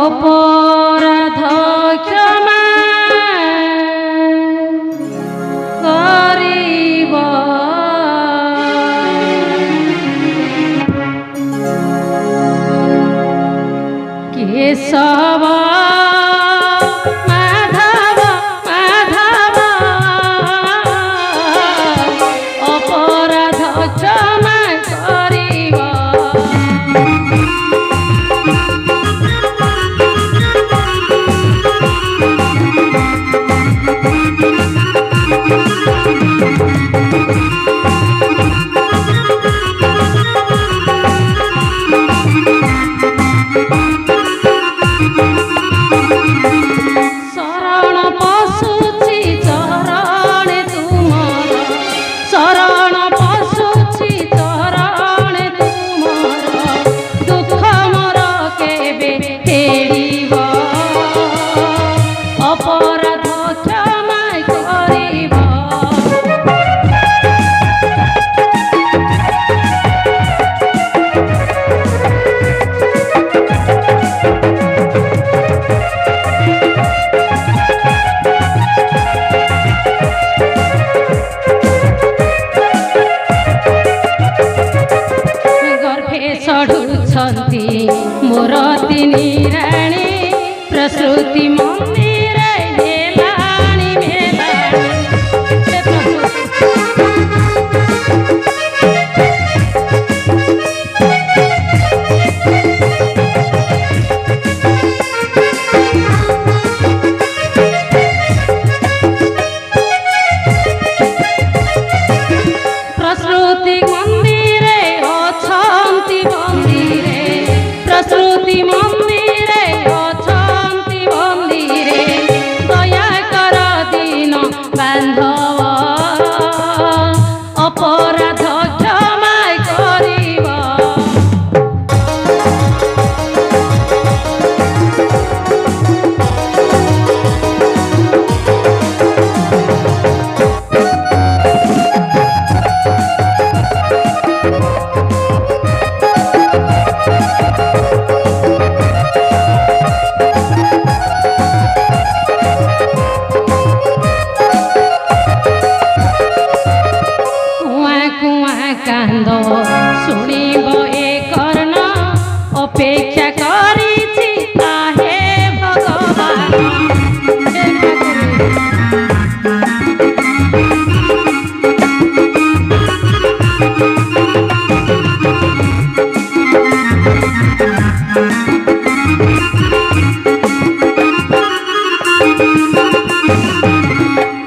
অপরাধ ক্ষমা করিব কেশব মাধব মাধব অপরাধ ক্ষমা করিব শরণ পশুছি চরণে তুমর শরণ পশুছি চরণে তুমর দুঃখ মোর কেবে ফেরিব অপরাধ ক্ষমা করিব চড়ুছন্তি মোর তিনি রাণী প্রসূতি মন্দিরে মেলাণী মেলাণী প্রসূতি মন্দিরে অছন্তি মন্দিরে প্রসূতি মন্দিরে অছন্তি মন্দিরে দয়া কর দিন বান্ধব অপরাধ ক্ষমা করিব কান্দ শুনিব এ কর্ণ অপেক্ষা করিছি তাহে ভগবান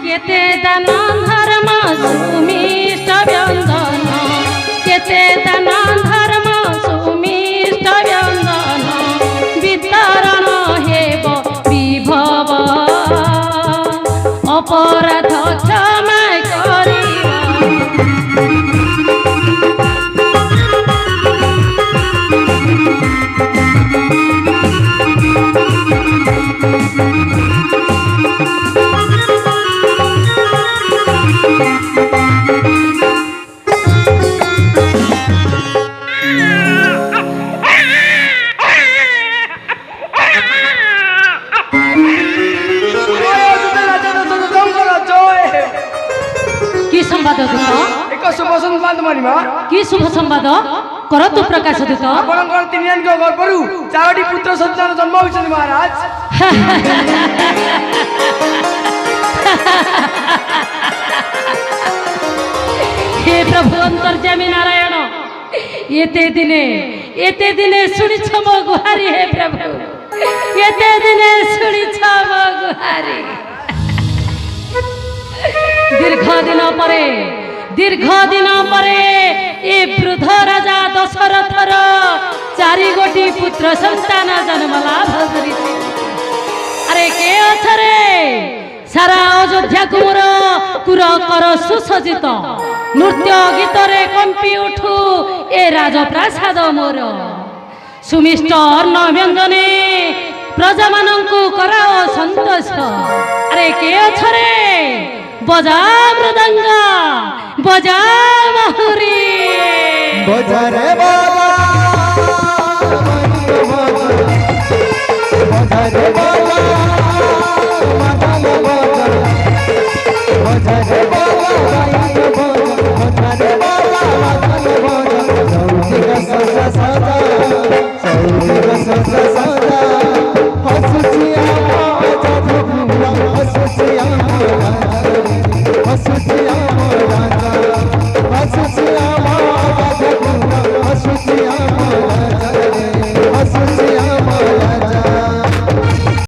কেতে দান ধর্ম সুমিষ্ট ব্যঞ্জন কেতে দান ধর্ম সুমিষ্ট ব্যঞ্জন বিতরণ হেব বিভব অপরাধ ক্ষমা করিব কি সম্বাদ দূত ଏକ ଶୁଭ ସମ୍ବାଦ ମଣିମା কি শুভ সম্বাদ করতু প্রকাশ দূত ଆପଣଙ୍କର ତିନିଜଣଙ୍କ ଗର୍ଭରୁ 4ଟି ପୁତ୍ର ସନ୍ତାନ ଜନ୍ମ ହୋଇଛନ୍ତି ମହାରାଜ হে প্রভু অন্তর্যামী নারায়ণ এতে দিনে শুনিছ মো গুহারি হে প্রভু এতে দিনে শুনিছ মো গুহারি দীর্ঘ দিন পরে এ বৃদ্ধ রাজা দশরথর 4 গোটি পুত্র সন্তান জন্ম লাভ করিছে আরে কে অছরে সারা অযোধ্যা কুমোর কুর কর সুসজ্জিত নৃত্য গীতরে কম্পি উঠু এ রাজপ্রাসাদ মোর সুমিষ্ট অন্ন ব্যঞ্জনে প্রজা মানঙ্কু कराओ সন্তোষ আরে কে অছরে बजा मृदंग बजा महुरी बजा रे बाबा